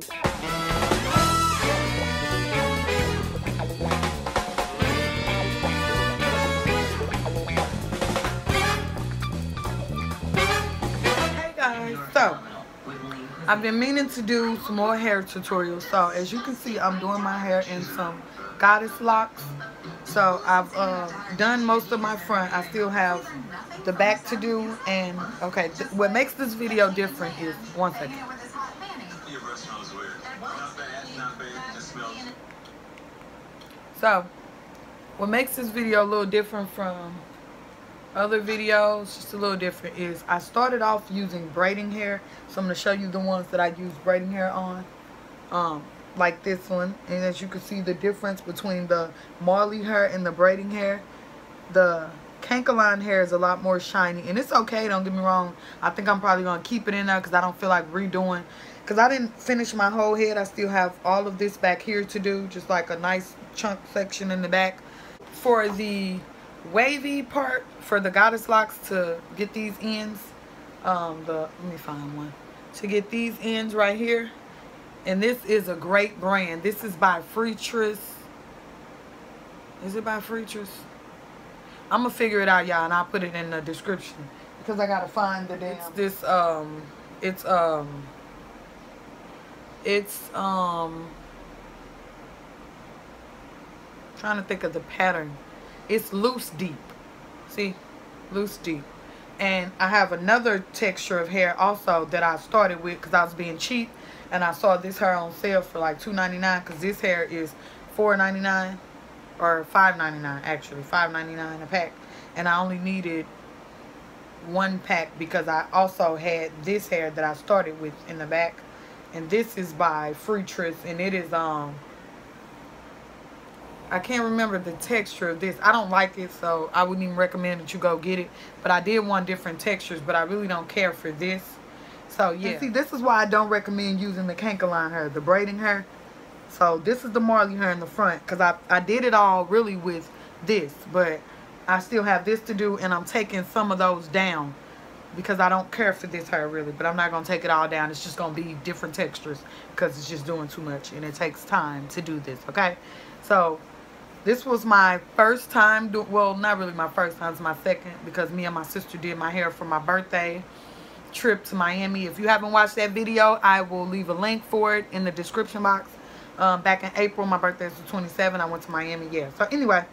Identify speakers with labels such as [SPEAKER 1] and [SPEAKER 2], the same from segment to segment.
[SPEAKER 1] So, I've been meaning to do some more hair tutorials. So, as you can see, I'm doing my hair in some goddess locks. So, I've done most of my front. I still have the back to do. And, okay, what makes this video different is, one second. So, what makes this video a little different from other videos, just a little different, is I started off using braiding hair. So I'm going to show you the ones that I use braiding hair on, like this one. And as you can see, the difference between the Marley hair and the braiding hair, the Cancaline hair is a lot more shiny, and it's okay, don't get me wrong. I think I'm probably going to keep it in there because I don't feel like redoing, because I didn't finish my whole head. I still have all of this back here to do, just like a nice chunk section in the back. For the wavy part, for the goddess locks, to get these ends, let me find one, to get these ends right here. And this is a great brand. This is by Freetress. Is it by Freetress? I'm gonna figure it out, y'all, and I'll put it in the description because I gotta find the damn. Trying to think of the pattern. It's loose deep. See, loose deep. And I have another texture of hair also that I started with because I was being cheap, and I saw this hair on sale for like $2.99 because this hair is $4.99 or $5.99 actually, $5.99 a pack, and I only needed one pack because I also had this hair that I started with in the back. And this is by Freetress, and it is I can't remember the texture of this. I don't like it, so I wouldn't even recommend that you go get it. But I did want different textures, but I really don't care for this. So, yeah. And see, this is why I don't recommend using the Cancaline hair, the braiding hair. So, this is the Marley hair in the front, because I did it all really with this. But I still have this to do, and I'm taking some of those down because I don't care for this hair, really. But I'm not going to take it all down. It's just going to be different textures because it's just doing too much, and it takes time to do this, okay? So, this was my first time, well, not really my first time, it's my second, because me and my sister did my hair for my birthday trip to Miami. If you haven't watched that video, I will leave a link for it in the description box. Back in April, my birthday is the 27th, I went to Miami, yeah. So anyway,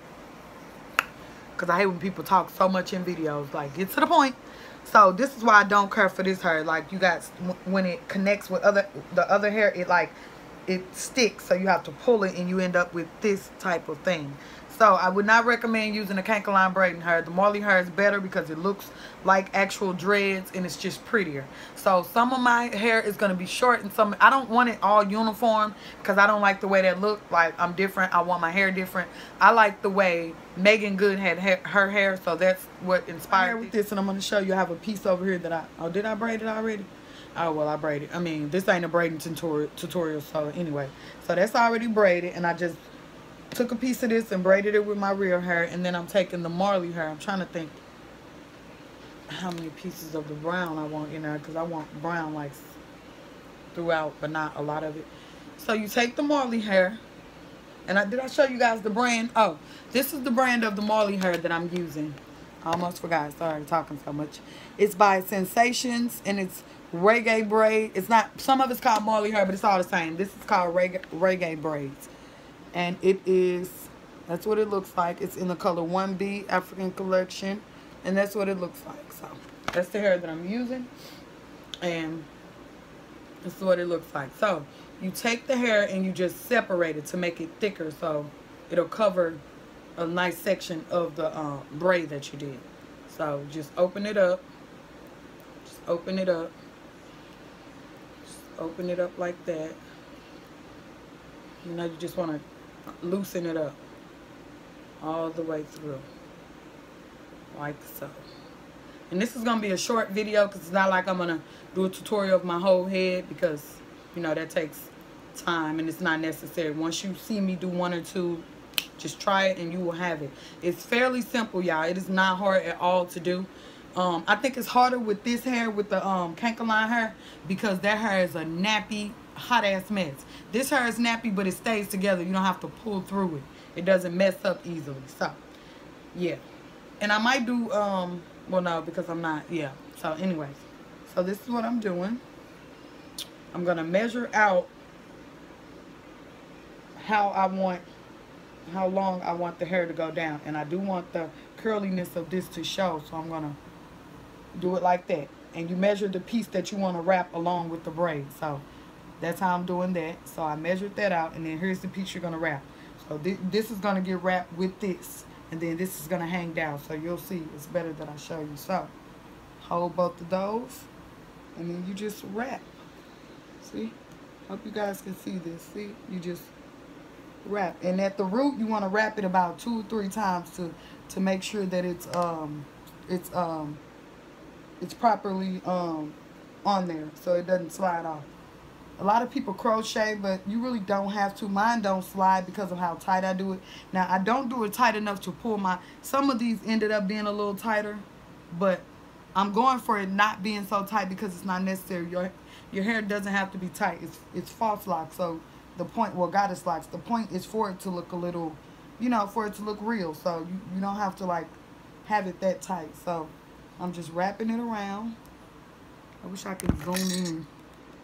[SPEAKER 1] because I hate when people talk so much in videos, like, get to the point. So this is why I don't care for this hair. Like, you guys, when it connects with the other hair, it sticks, so you have to pull it and you end up with this type of thing. So I would not recommend using the Cancaline braiding hair. The Marley hair is better because it looks like actual dreads and it's just prettier. So some of my hair is going to be short, and some, I don't want it all uniform because I don't like the way that look. Like, I'm different. I want my hair different. I like the way Megan Good had her hair, so that's what inspired me with this. And I'm going to show you. I have a piece over here that did I braid it already? Oh, well, I braided. I mean, this ain't a braiding tutorial, so anyway. So that's already braided, and I just took a piece of this and braided it with my real hair, and then I'm taking the Marley hair. I'm trying to think how many pieces of the brown I want in there, because I want brown, like, throughout, but not a lot of it. So you take the Marley hair, and did I show you guys the brand? Oh, this is the brand of the Marley hair that I'm using. I almost forgot. Sorry, talking so much. It's by Sensations, and it's reggae braid. It's not, some of it's called Marley hair, but it's all the same. This is called reggae braids, and it is, that's what it looks like. It's in the color 1B African collection, and that's what it looks like. So that's the hair that I'm using, and this is what it looks like. So you take the hair and you just separate it to make it thicker, so it'll cover a nice section of the braid that you did. So just open it up, just open it up. Open it up like that. You know, you just want to loosen it up all the way through, like so. And this is going to be a short video because it's not like I'm going to do a tutorial of my whole head, because, you know, that takes time and it's not necessary. Once you see me do one or two, just try it and you will have it. It's fairly simple, y'all. It is not hard at all to do. I think it's harder with this hair, with the Cancaline hair, because that hair is a nappy hot ass mess. This hair is nappy, but it stays together. You don't have to pull through it. It doesn't mess up easily. So, yeah. And I might do, well, no, because I'm not, yeah. So, anyways. So, this is what I'm doing. I'm going to measure out how long I want the hair to go down. And I do want the curliness of this to show. So, I'm going to do it like that. And you measure the piece that you want to wrap along with the braid. So, that's how I'm doing that. So, I measured that out. And then here's the piece you're going to wrap. So, this is going to get wrapped with this. And then this is going to hang down. So, you'll see it's better that I show you. So, hold both of those. And then you just wrap. See? Hope you guys can see this. See? You just wrap. And at the root, you want to wrap it about 2 or 3 times to make sure that it's properly on there so it doesn't slide off. A lot of people crochet, but you really don't have to. Mine don't slide because of how tight I do it. Now, I don't do it tight enough to pull my... Some of these ended up being a little tighter, but I'm going for it not being so tight because it's not necessary. Your hair doesn't have to be tight. It's false lock, so the point... Well, goddess locks. The point is for it to look a little... You know, for it to look real. So, you don't have to, like, have it that tight. So, I'm just wrapping it around. I wish I could zoom in.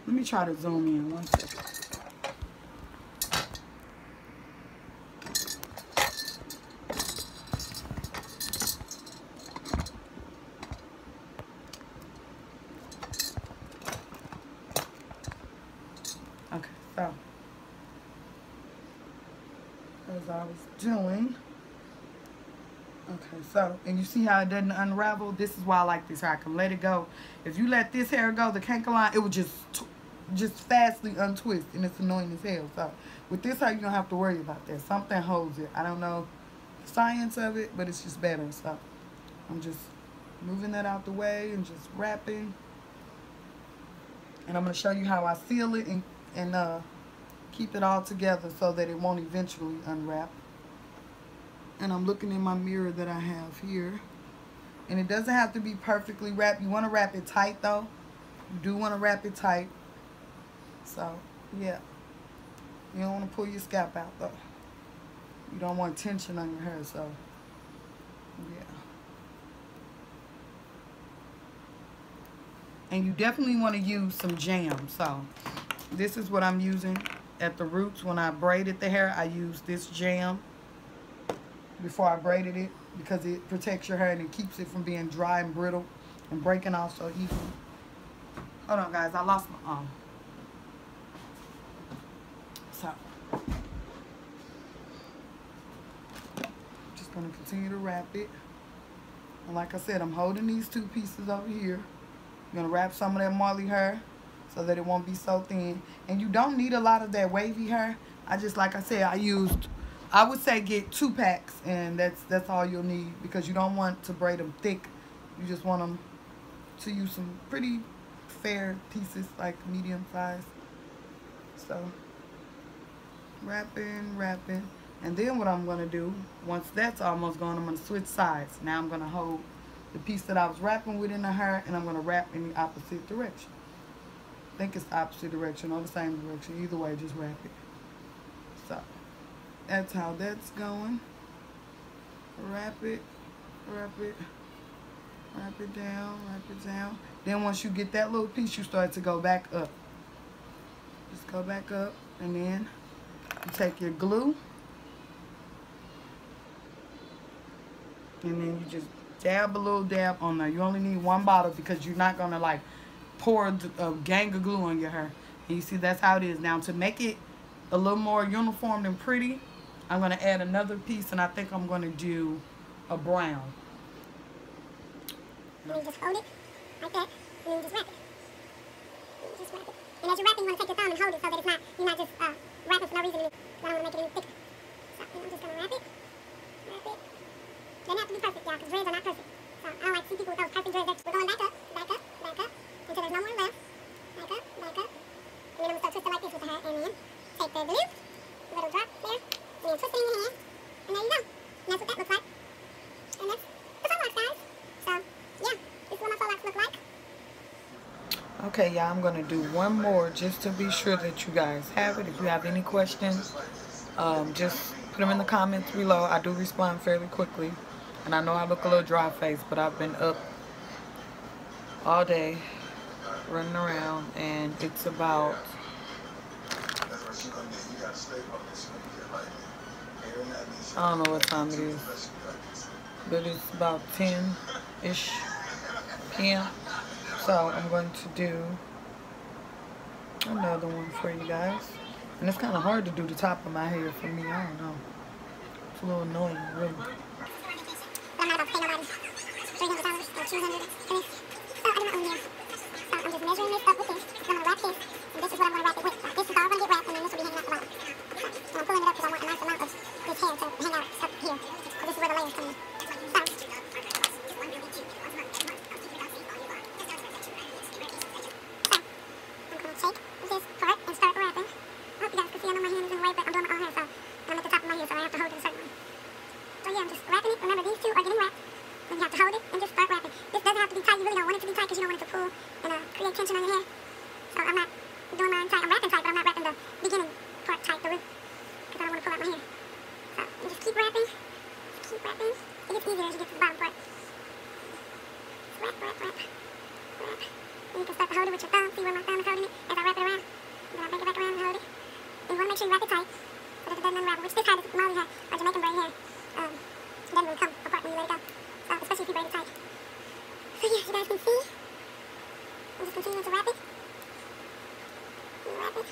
[SPEAKER 1] Let me try to zoom in 1 second. Okay, so as I was doing, okay, so, and you see how it doesn't unravel? This is why I like this hair. I can let it go. If you let this hair go, the canker line, it would just fastly untwist, and it's annoying as hell. So, with this hair, you don't have to worry about that. Something holds it. I don't know the science of it, but it's just better. So, I'm just moving that out the way and just wrapping. And I'm going to show you how I seal it and keep it all together so that it won't eventually unwrap. And I'm looking in my mirror that I have here. And it doesn't have to be perfectly wrapped. You want to wrap it tight, though. You do want to wrap it tight. So, yeah. You don't want to pull your scalp out, though. You don't want tension on your hair, so, yeah. And you definitely want to use some jam. So, this is what I'm using at the roots. When I braided the hair, I used this jam before I braided it because it protects your hair and it keeps it from being dry and brittle and breaking off so easily. Hold on, guys. I lost my arm. So, just going to continue to wrap it. And like I said, I'm holding these 2 pieces over here. I'm going to wrap some of that Marley hair so that it won't be so thin. And you don't need a lot of that wavy hair. I just, like I said, I would say get 2 packs, and that's all you'll need because you don't want to braid them thick. You just want them to use some pretty fair pieces, like medium size. So, wrapping. And then what I'm going to do, once that's almost gone, I'm going to switch sides. Now I'm going to hold the piece that I was wrapping with in the hair, and I'm going to wrap in the opposite direction. I think it's the opposite direction or the same direction. Either way, just wrap it. So, that's how that's going. Wrap it down. Then once you get that little piece, you start to go back up. Just go back up, and then you take your glue, and then you just dab a little dab on there. You only need 1 bottle because you're not gonna like pour a gang of glue on your hair. And you see that's how it is. Now to make it a little more uniform and pretty, I'm gonna add another piece, and I think I'm gonna do a brown.
[SPEAKER 2] And then you just hold it like that, and then you just wrap it. And as you're wrapping, you want to take your thumb and hold it so that it's not, you're not just wrapping for no reason. I don't want to make it any thicker. So, and I'm just going to wrap it. Doesn't have to be perfect, y'all, because dreads are not perfect. So, I don't like to see people with those perfect dreads. We're going back up, until there's no more left. Back up. And then I'm going to start twisting like this with the hair, and then take the glue, little drop there, and then twist it in your hand, and there you go. And that's what that looks like. And that's the Faux Locs, guys. So, yeah, this is what my Faux Locs look like.
[SPEAKER 1] Okay, y'all, I'm going to do one more just to be sure that you guys have it. If you have any questions, just put them in the comments below. I do respond fairly quickly. And I know I look a little dry faced, but I've been up all day running around, and it's about, I don't know what time it is, but it's about 10-ish p.m. So I'm going to do another one for you guys. And it's kind of hard to do the top of my hair for me. I don't know. It's a little annoying, really.
[SPEAKER 2] I'm not about to pay nobody $300 or $200 for this. So I do my own hair. So I'm just measuring this up with this. I'm going to wrap this. And this is what I'm going to wrap it with. Like, this is all going to get wrapped, and then this will be hanging out the bottom. So I'm pulling it up because I want a nice amount of this hair to hang out up here. So this is where the layers come in. So tension on your hair. So I'm not doing mine tight. I'm wrapping tight, but I'm not wrapping the beginning part tight, the root, because I don't want to pull out my hair. So you just keep wrapping. Just keep wrapping. It gets easier as you get to the bottom part. Just wrap, wrap, wrap, wrap. And you can start to hold it with your thumb. See where my thumb is holding it as I wrap it around. And then I bring it back around and hold it. And you want to make sure you wrap it tight so that it doesn't unravel, which this kind of Molly hair or Jamaican braid hair doesn't really come apart when you let it go. So especially if you braid it tight. So yeah, you guys can see. I'm just continuing to wrap it. Wrap it.